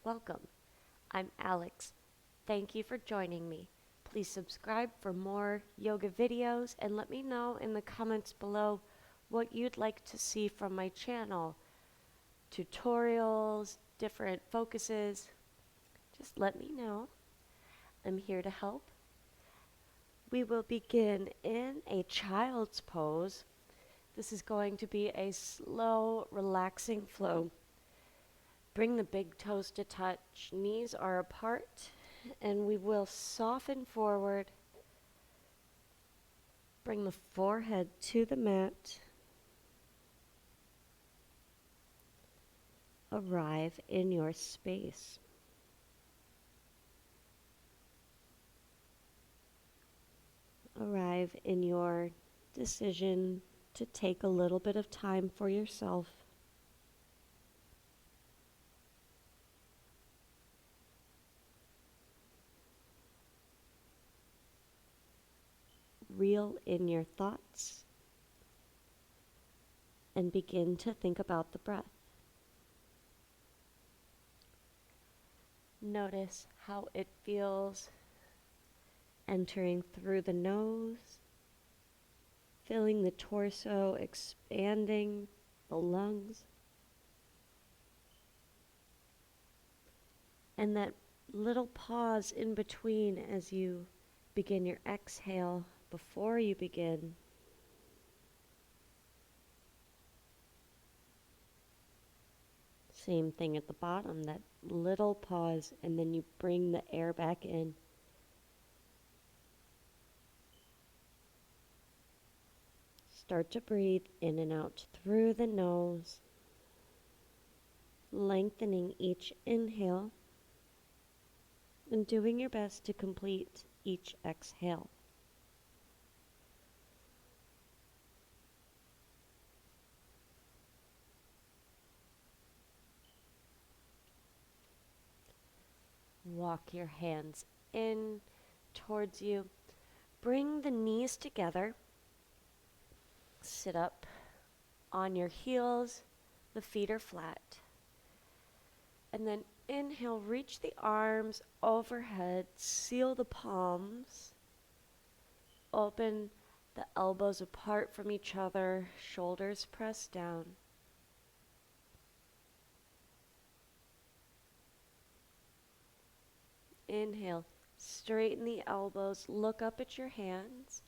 Welcome. I'm Alex. Thank you for joining me. Please subscribe for more yoga videos and let me know in the comments below what you'd like to see from my channel. Tutorials, different focuses. Just let me know. I'm here to help. We will begin in a child's pose. This is going to be a slow, relaxing flow. Bring the big toes to touch, knees are apart, and we will soften forward. Bring the forehead to the mat. Arrive in your space. Arrive in your decision to take a little bit of time for yourself. Reel in your thoughts and begin to think about the breath. Notice how it feels entering through the nose, filling the torso, expanding the lungs, and that little pause in between as you begin your exhale before you begin. Same thing at the bottom, that little pause, and then you bring the air back in. Start to breathe in and out through the nose, lengthening each inhale and doing your best to complete each exhale. Walk your hands in towards you. Bring the knees together. Sit up on your heels. The feet are flat. And then inhale, reach the arms overhead. Seal the palms. Open the elbows apart from each other. Shoulders pressed down. Inhale, straighten the elbows, look up at your hands.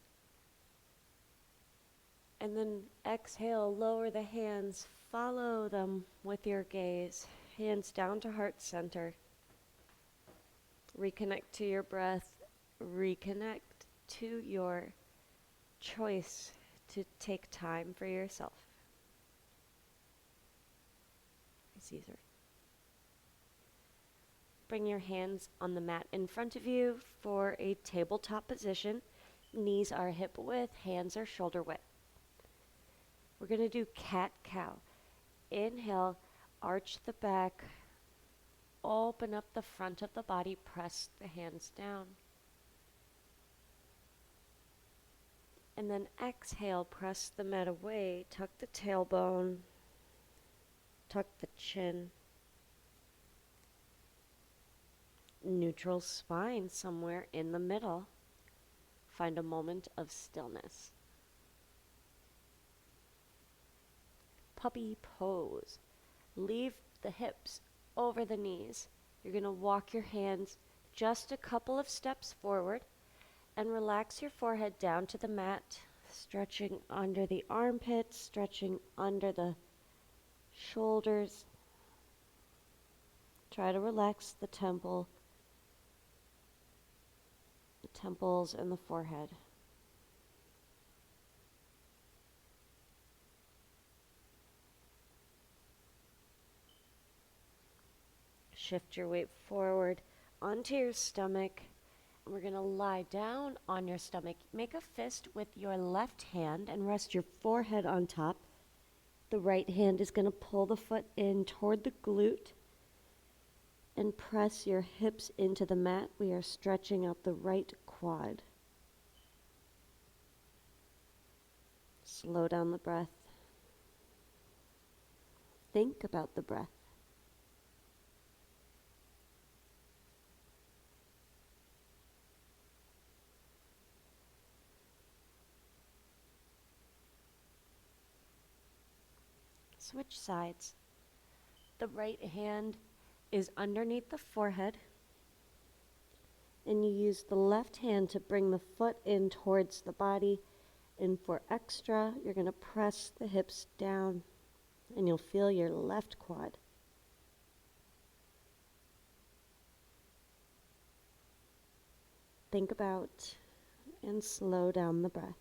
And then exhale, lower the hands, follow them with your gaze. Hands down to heart center. Reconnect to your breath. Reconnect to your choice to take time for yourself. Caesar. Bring your hands on the mat in front of you for a tabletop position. Knees are hip width, hands are shoulder width. We're going to do cat-cow. Inhale, arch the back, open up the front of the body, press the hands down. And then exhale, press the mat away, tuck the tailbone, tuck the chin. Neutral spine somewhere in the middle. Find a moment of stillness. Puppy pose. Leave the hips over the knees. You're going to walk your hands just a couple of steps forward and relax your forehead down to the mat, stretching under the armpits, stretching under the shoulders. Try to relax the temples and the forehead. Shift your weight forward onto your stomach. We're going to lie down on your stomach. Make a fist with your left hand and rest your forehead on top. The right hand is going to pull the foot in toward the glute and press your hips into the mat. We are stretching out the right quad. Slow down the breath. Think about the breath. Switch sides. The right hand is underneath the forehead, and you use the left hand to bring the foot in towards the body. And for extra, you're going to press the hips down, and you'll feel your left quad. Think about and slow down the breath.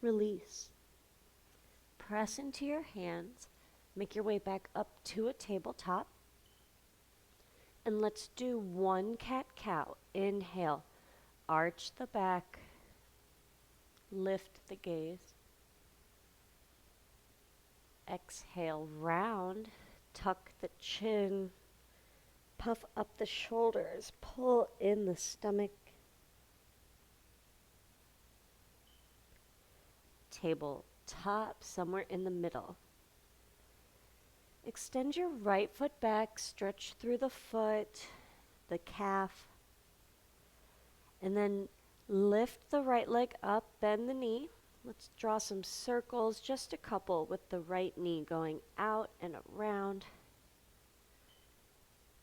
Release. Press into your hands. Make your way back up to a tabletop. And let's do one cat-cow. Inhale. Arch the back. Lift the gaze. Exhale, round. Tuck the chin. Puff up the shoulders. Pull in the stomach. Tabletop, somewhere in the middle. Extend your right foot back, stretch through the foot, the calf, and then lift the right leg up, bend the knee. Let's draw some circles, just a couple, with the right knee going out and around.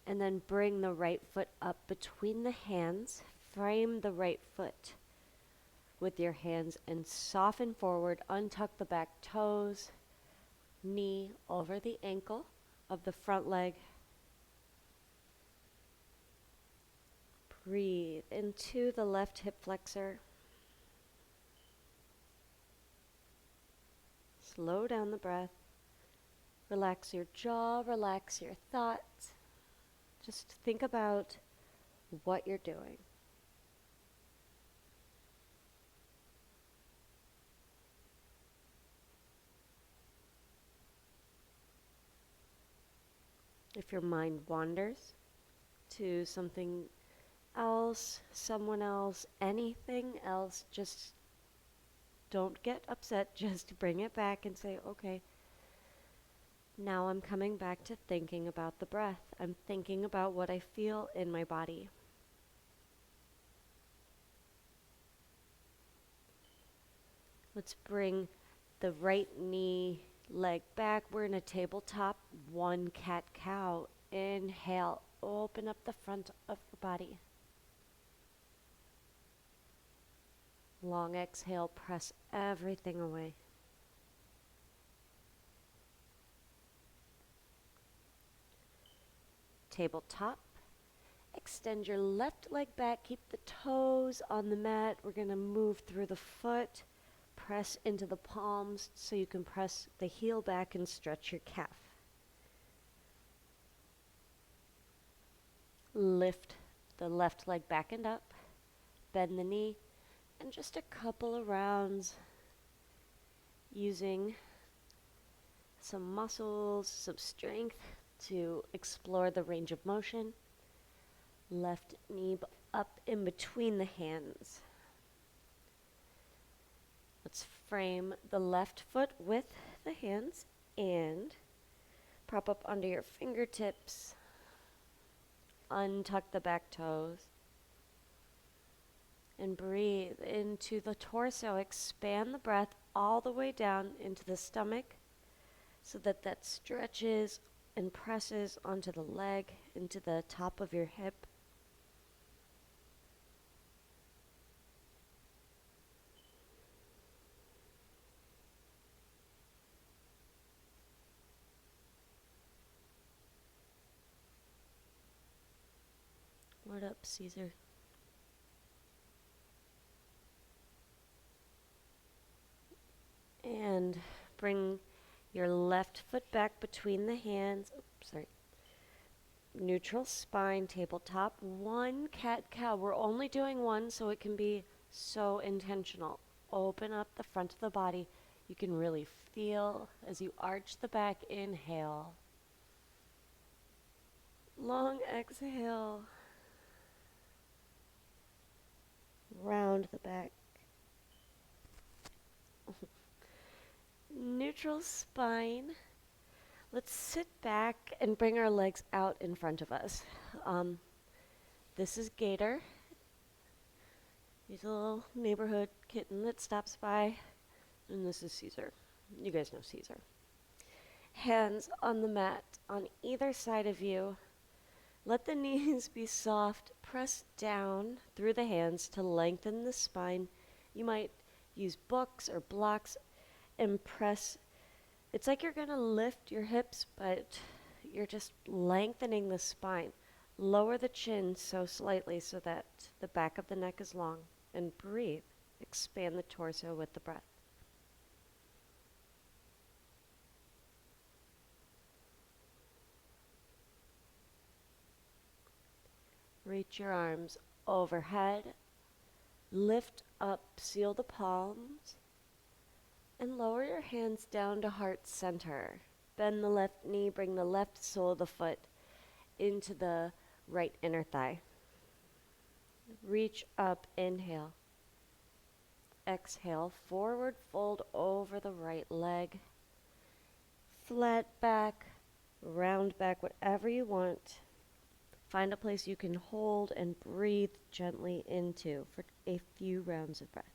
And then bring the right foot up between the hands, frame the right foot with your hands and soften forward, untuck the back toes, knee over the ankle of the front leg. Breathe into the left hip flexor. Slow down the breath. Relax your jaw, relax your thoughts. Just think about what you're doing. If your mind wanders to something else, someone else, anything else, just don't get upset. Just bring it back and say, okay, now I'm coming back to thinking about the breath. I'm thinking about what I feel in my body. Let's bring the right knee, leg back. We're in a tabletop, one cat-cow. Inhale, open up the front of your body. Long exhale, press everything away. Tabletop. Extend your left leg back, keep the toes on the mat. We're going to move through the foot. Press into the palms so you can press the heel back and stretch your calf. Lift the left leg back and up. Bend the knee. And just a couple of rounds using some muscles, some strength to explore the range of motion. Left knee up in between the hands. Let's frame the left foot with the hands and prop up under your fingertips. Untuck the back toes. And breathe into the torso. Expand the breath all the way down into the stomach so that that stretches and presses onto the leg, into the top of your hip. What up, Caesar? And bring your left foot back between the hands. Oops, sorry. Neutral spine, tabletop. One cat-cow. We're only doing one so it can be so intentional. Open up the front of the body. You can really feel as you arch the back. Inhale. Long exhale. Round the back. Neutral spine. Let's sit back and bring our legs out in front of us. Um, this is Gator. He's a little neighborhood kitten that stops by. And this is Caesar. You guys know Caesar. Hands on the mat on either side of you. Let the knees be soft. Press down through the hands to lengthen the spine. You might use books or blocks and press. It's like you're going to lift your hips, but you're just lengthening the spine. Lower the chin so slightly so that the back of the neck is long. And breathe. Expand the torso with the breath. Reach your arms overhead. Lift up, seal the palms. And lower your hands down to heart center. Bend the left knee, bring the left sole of the foot into the right inner thigh. Reach up, inhale. Exhale, forward fold over the right leg. Flat back, round back, whatever you want. Find a place you can hold and breathe gently into for a few rounds of breath.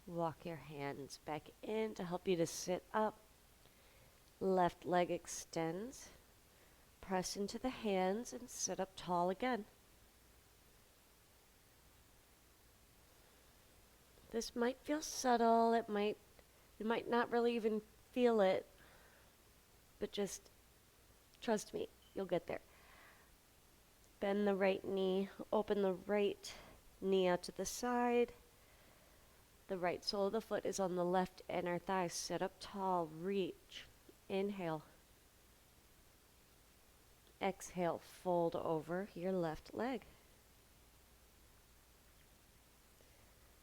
Walk your hands back in to help you to sit up. Left leg extends. Press into the hands and sit up tall again. This might feel subtle. You might not really even feel it, but just trust me, you'll get there. Bend the right knee, open the right knee out to the side. The right sole of the foot is on the left inner thigh. Sit up tall, reach. Inhale. Exhale, fold over your left leg.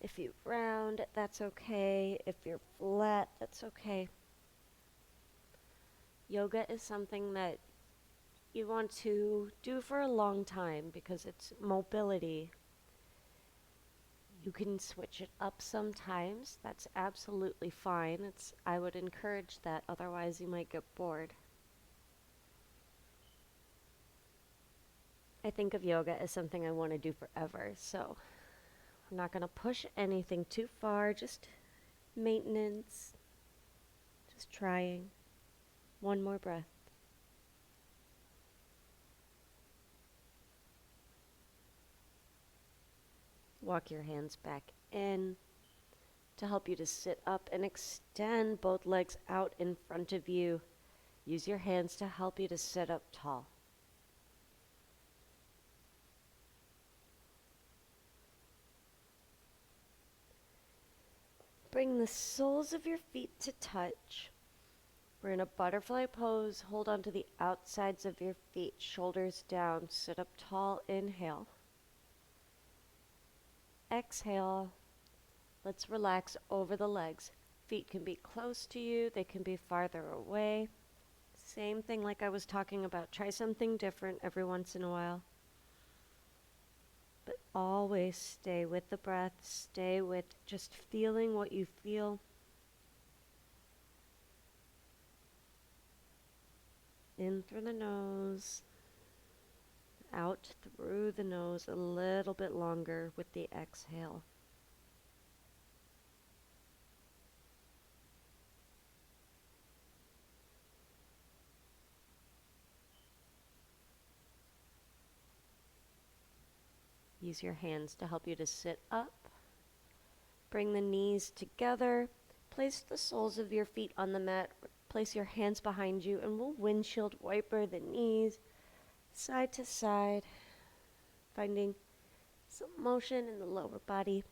If you round, that's okay. If you're flat, that's okay. Yoga is something that you want to do for a long time because it's mobility. You can switch it up sometimes. That's absolutely fine. I would encourage that, otherwise you might get bored. I think of yoga as something I want to do forever, so I'm not going to push anything too far, just maintenance, just trying. One more breath. Walk your hands back in to help you to sit up and extend both legs out in front of you. Use your hands to help you to sit up tall. Bring the soles of your feet to touch. We're in a butterfly pose. Hold on to the outsides of your feet, shoulders down. Sit up tall. Inhale. Exhale. Let's relax over the legs. Feet can be close to you. They can be farther away. Same thing like I was talking about. Try something different every once in a while. But always stay with the breath. Stay with just feeling what you feel. In through the nose. Out through the nose a little bit longer with the exhale. Use your hands to help you to sit up. Bring the knees together. Place the soles of your feet on the mat. Place your hands behind you and we'll windshield wiper the knees side to side, finding some motion in the lower body.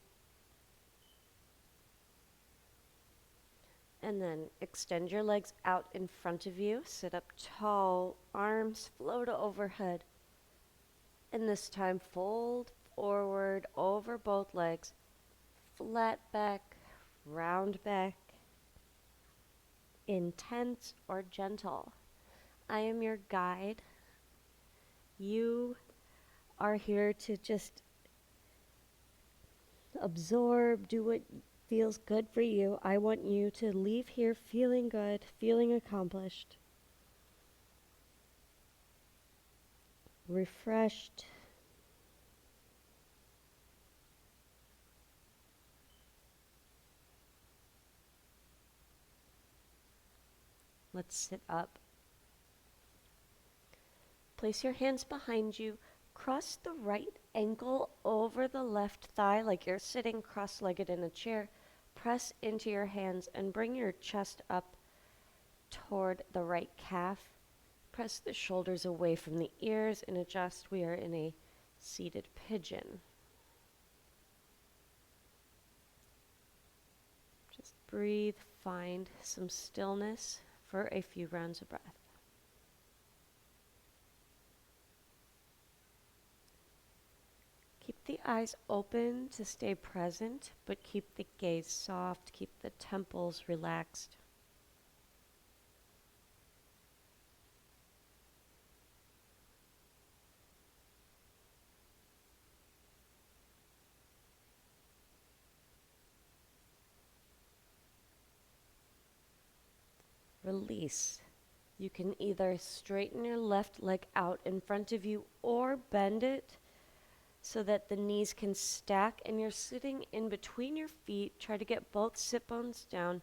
And then extend your legs out in front of you. Sit up tall, arms float overhead. And this time fold forward over both legs. flat back, round back, intense or gentle. I am your guide. You are here to just absorb, do what feels good for you. I want you to leave here feeling good, feeling accomplished, refreshed. Let's sit up. Place your hands behind you. Cross the right ankle over the left thigh like you're sitting cross-legged in a chair. Press into your hands and bring your chest up toward the right calf. Press the shoulders away from the ears and adjust. We are in a seated pigeon. Just breathe, find some stillness for a few rounds of breath. Keep the eyes open to stay present, but keep the gaze soft, keep the temples relaxed. Release. You can either straighten your left leg out in front of you or bend it so that the knees can stack and you're sitting in between your feet. Try to get both sit bones down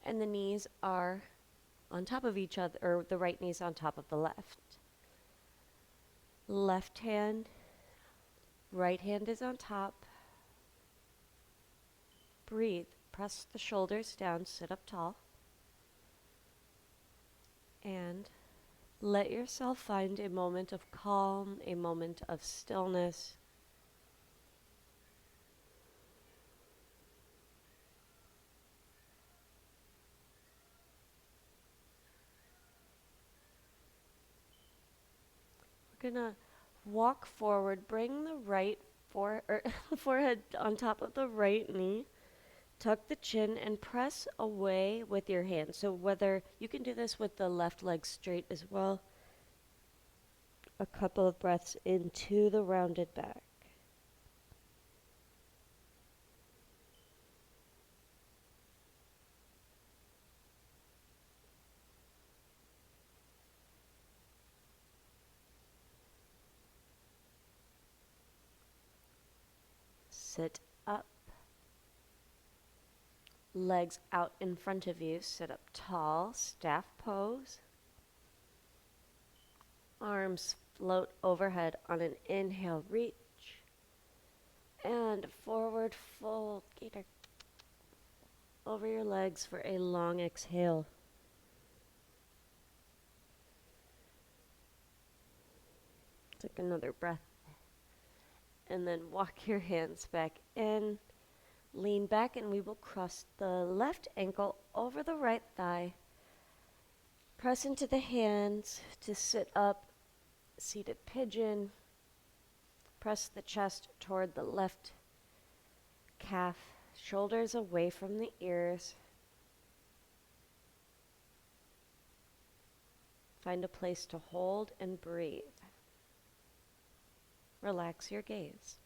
and the knees are on top of each other, or the right knee's on top of the left. Left hand, right hand is on top. Breathe. Press the shoulders down, sit up tall. And let yourself find a moment of calm, a moment of stillness. We're gonna walk forward, bring the right forehead on top of the right knee. Tuck the chin and press away with your hand. So whether you can do this with the left leg straight as well. A couple of breaths into the rounded back. Sit up. Legs out in front of you. Sit up tall, staff pose. Arms float overhead on an inhale, reach. And forward fold, gator. Over your legs for a long exhale. Take another breath. And then walk your hands back in. Lean back and we will cross the left ankle over the right thigh. Press into the hands to sit up, seated pigeon. Press the chest toward the left calf, shoulders away from the ears. Find a place to hold and breathe. Relax your gaze.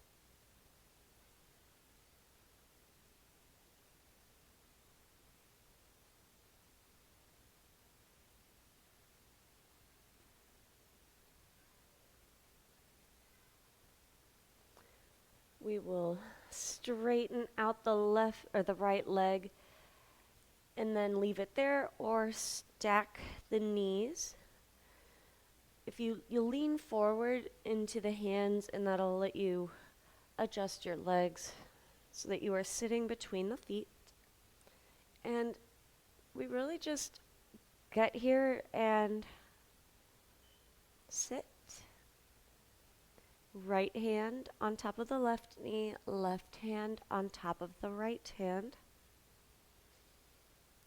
We will straighten out the left or the right leg and then leave it there or stack the knees. If you lean forward into the hands and that'll let you adjust your legs so that you are sitting between the feet. And we really just get here and sit. Right hand on top of the left knee, left hand on top of the right hand.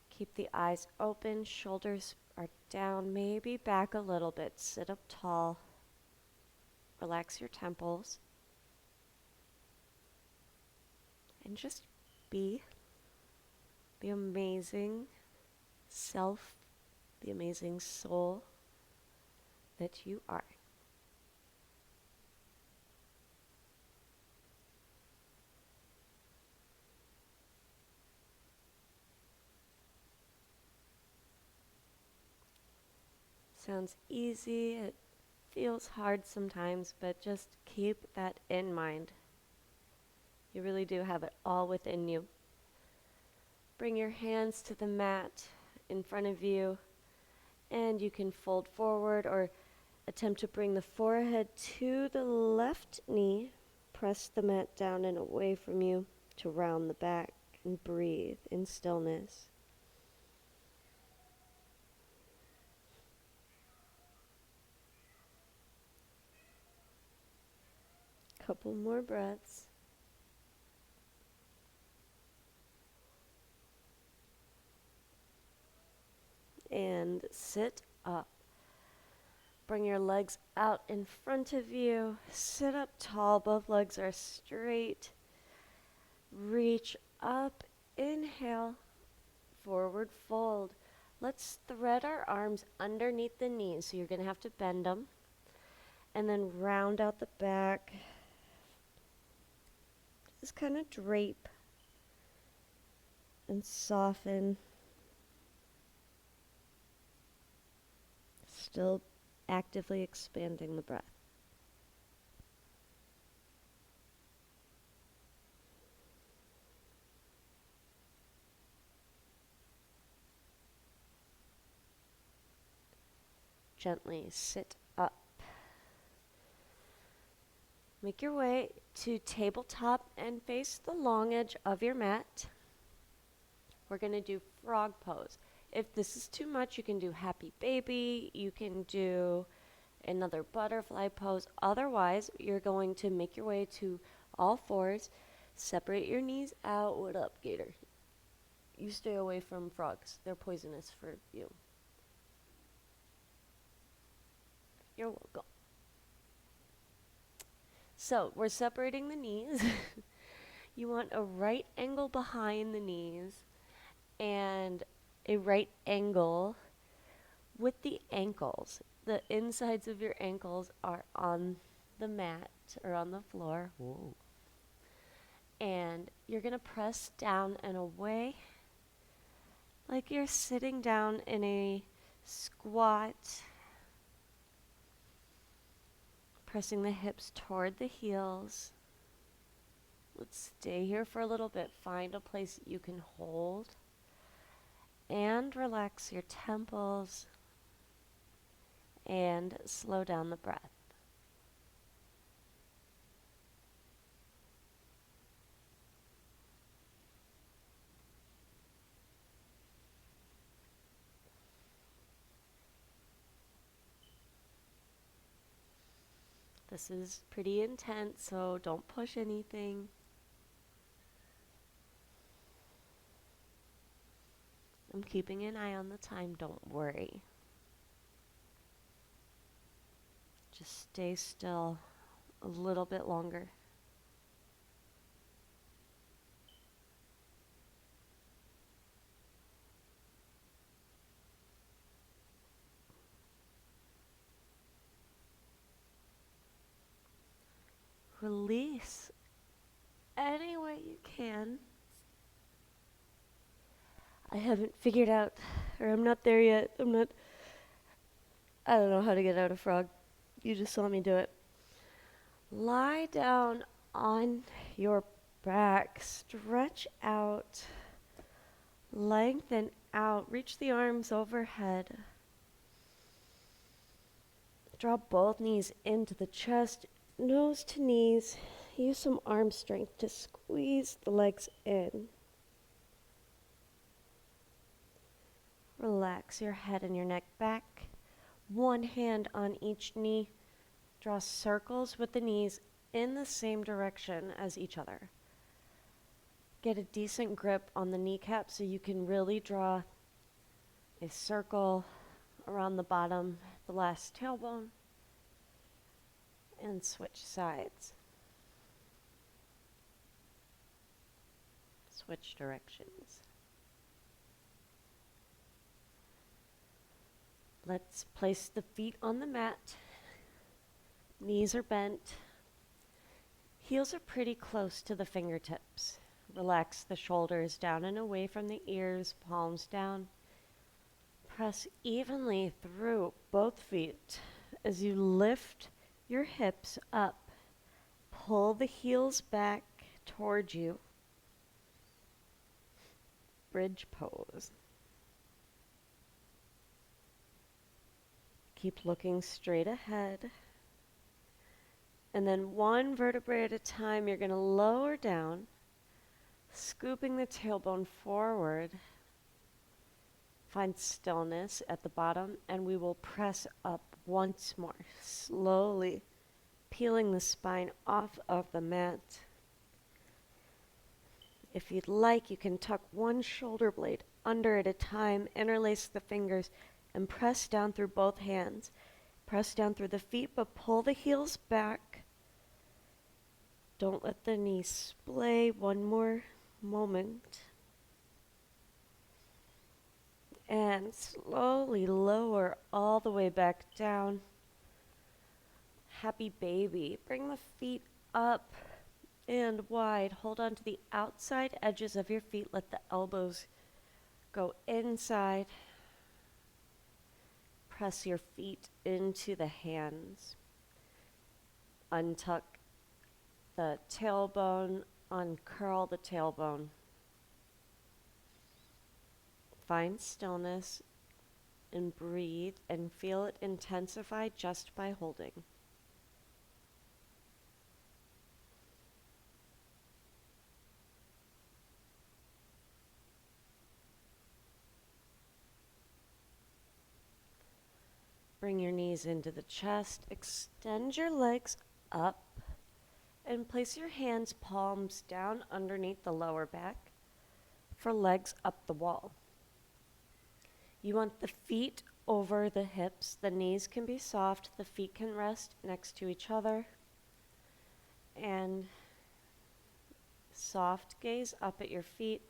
Keep the eyes open, shoulders are down, maybe back a little bit. Sit up tall. Relax your temples. And just be the amazing self, the amazing soul that you are. Sounds easy, it feels hard sometimes, but just keep that in mind. You really do have it all within you. Bring your hands to the mat in front of you, and you can fold forward or attempt to bring the forehead to the left knee. Press the mat down and away from you to round the back and breathe in stillness. Couple more breaths. And sit up. Bring your legs out in front of you. Sit up tall. Both legs are straight. Reach up. Inhale. Forward fold. Let's thread our arms underneath the knees. So you're going to have to bend them. And then round out the back. Just kind of drape and soften. Still actively expanding the breath. Gently sit up. Make your way to tabletop and face the long edge of your mat. We're going to do frog pose. If this is too much, you can do happy baby. You can do another butterfly pose. Otherwise, you're going to make your way to all fours. Separate your knees out. What up, Gator? You stay away from frogs. They're poisonous for you. You're welcome. So we're separating the knees. You want a right angle behind the knees and a right angle with the ankles. The insides of your ankles are on the mat or on the floor. Whoa. And you're going to press down and away like you're sitting down in a squat. Pressing the hips toward the heels. Let's stay here for a little bit. Find a place that you can hold. And relax your temples. And slow down the breath. This is pretty intense, so don't push anything. I'm keeping an eye on the time, don't worry. Just stay still a little bit longer. Release any way you can. I haven't figured out, or I'm not there yet. I don't know how to get out of frog. You just saw me do it. Lie down on your back. Stretch out. Lengthen out. Reach the arms overhead. Draw both knees into the chest. Nose to knees. Use some arm strength to squeeze the legs in. Relax your head and your neck back. One hand on each knee. Draw circles with the knees in the same direction as each other. Get a decent grip on the kneecap so you can really draw a circle around the bottom, the last tailbone, and switch sides. switch directions. Let's place the feet on the mat. Knees are bent. Heels are pretty close to the fingertips. Relax the shoulders down and away from the ears, palms down. Press evenly through both feet as you lift your hips up. Pull the heels back toward you. Bridge pose. Keep looking straight ahead. And then one vertebrae at a time, you're going to lower down, scooping the tailbone forward. Find stillness at the bottom, and we will press up once more, slowly peeling the spine off of the mat. If you'd like, you can tuck one shoulder blade under at a time, interlace the fingers, and press down through both hands. Press down through the feet, but pull the heels back. Don't let the knees splay. One more moment. And slowly lower all the way back down. Happy baby. Bring the feet up and wide. Hold on to the outside edges of your feet. Let the elbows go inside. Press your feet into the hands. Untuck the tailbone. Uncurl the tailbone. Find stillness and breathe and feel it intensify just by holding. Bring your knees into the chest. Extend your legs up and place your hands, palms down underneath the lower back for legs up the wall. You want the feet over the hips. The knees can be soft. The feet can rest next to each other. And soft gaze up at your feet.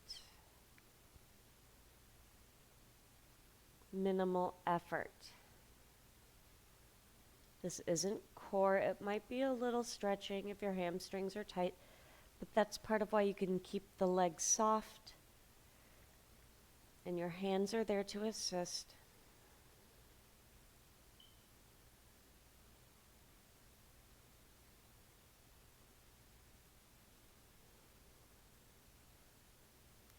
Minimal effort. This isn't core. It might be a little stretching if your hamstrings are tight, but that's part of why you can keep the legs soft. And your hands are there to assist.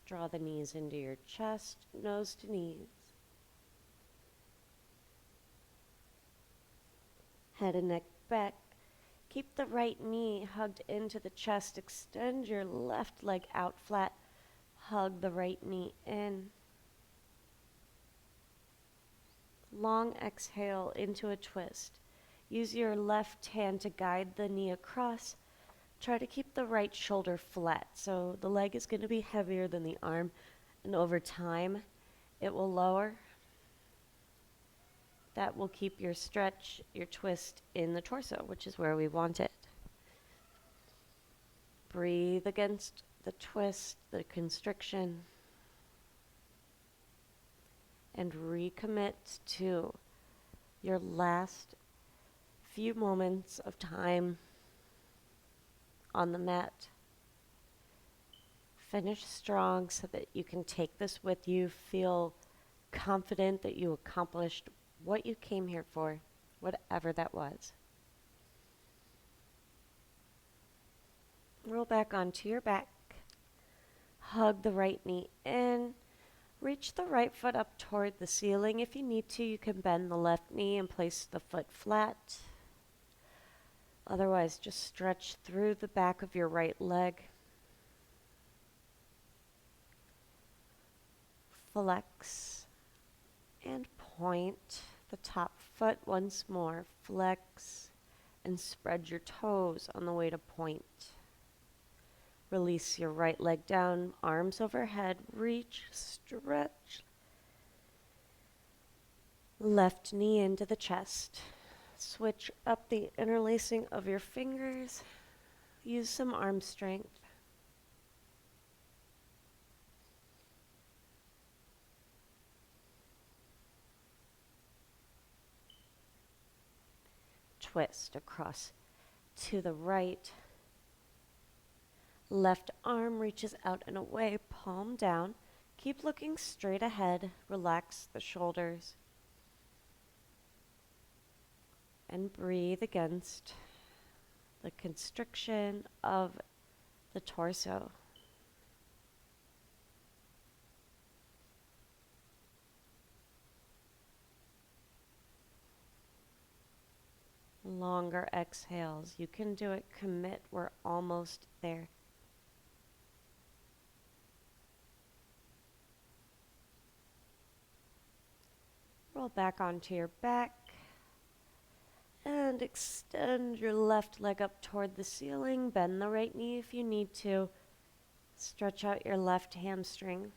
Draw the knees into your chest, nose to knees. Head and neck back. Keep the right knee hugged into the chest. Extend your left leg out flat. Hug the right knee in. Long exhale into a twist. Use your left hand to guide the knee across. Try to keep the right shoulder flat. So the leg is going to be heavier than the arm, and over time it will lower. That will keep your stretch, your twist in the torso, which is where we want it. Breathe against the twist, the constriction, and recommit to your last few moments of time on the mat. Finish strong so that you can take this with you. Feel confident that you accomplished what you came here for, whatever that was. Roll back onto your back. Hug the right knee in. Reach the right foot up toward the ceiling. If you need to, you can bend the left knee and place the foot flat. Otherwise, just stretch through the back of your right leg. Flex and point the top foot once more. Flex and spread your toes on the way to point. Release your right leg down, arms overhead, reach, stretch. Left knee into the chest. Switch up the interlacing of your fingers. Use some arm strength. twist across to the right. Left arm reaches out and away, palm down. Keep looking straight ahead. Relax the shoulders. And breathe against the constriction of the torso. Longer exhales. You can do it. Commit. We're almost there. Roll back onto your back and extend your left leg up toward the ceiling. Bend the right knee if you need to. Stretch out your left hamstring.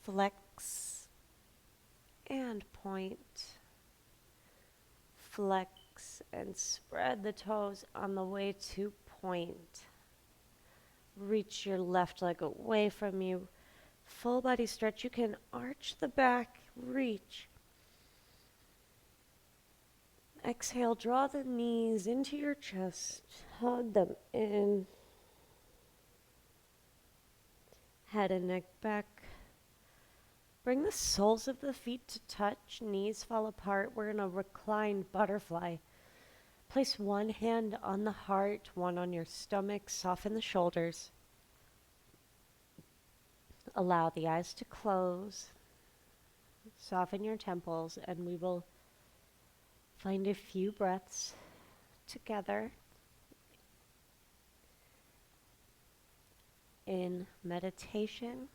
Flex and point. Flex and spread the toes on the way to point. Reach your left leg away from you. Full body stretch. You can arch the back, reach. Exhale, draw the knees into your chest. Hug them in. Head and neck back. Bring the soles of the feet to touch. Knees fall apart. We're in a reclined butterfly. Place one hand on the heart, one on your stomach. Soften the shoulders. Allow the eyes to close. Soften your temples, and we will find a few breaths together in meditation.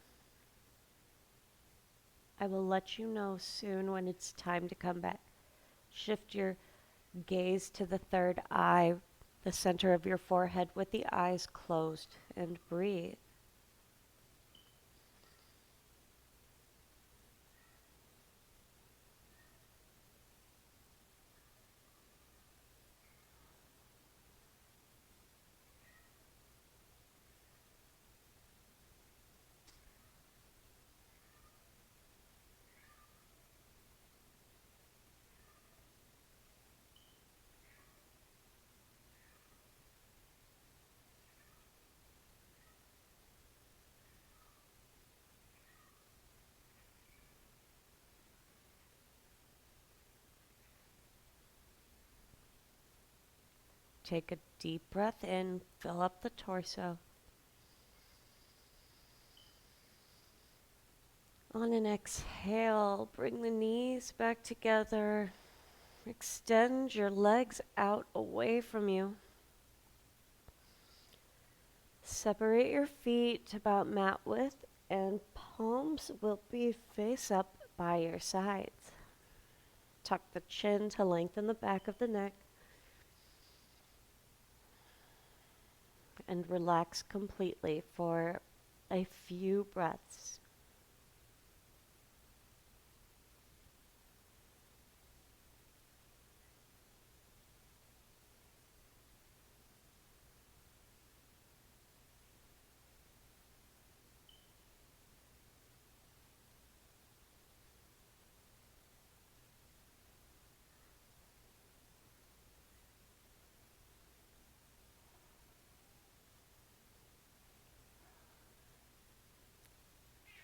I will let you know soon when it's time to come back. Shift your gaze to the third eye, the center of your forehead with the eyes closed, and breathe. Take a deep breath in, fill up the torso. On an exhale, bring the knees back together. Extend your legs out away from you. Separate your feet about mat width, and palms will be face up by your sides. Tuck the chin to lengthen the back of the neck. And relax completely for a few breaths.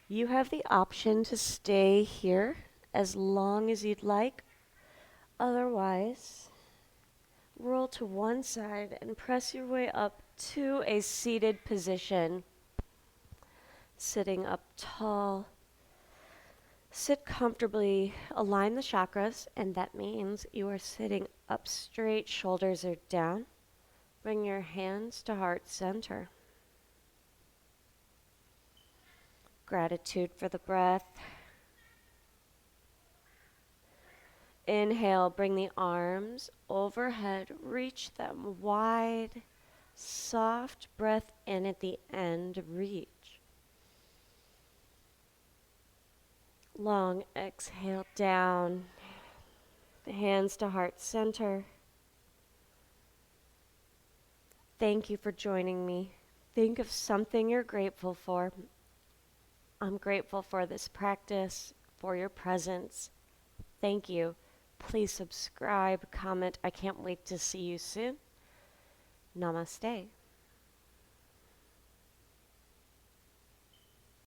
You have the option to stay here as long as you'd like. Otherwise, roll to one side and press your way up to a seated position. Sitting up tall. Sit comfortably, align the chakras, and that means you are sitting up straight, shoulders are down. Bring your hands to heart center. Gratitude for the breath. Inhale, bring the arms overhead, reach them wide. Soft breath in at the end, reach. Long exhale down. The hands to heart center. Thank you for joining me. Think of something you're grateful for. I'm grateful for this practice, for your presence. Thank you. Please subscribe, comment. I can't wait to see you soon. Namaste.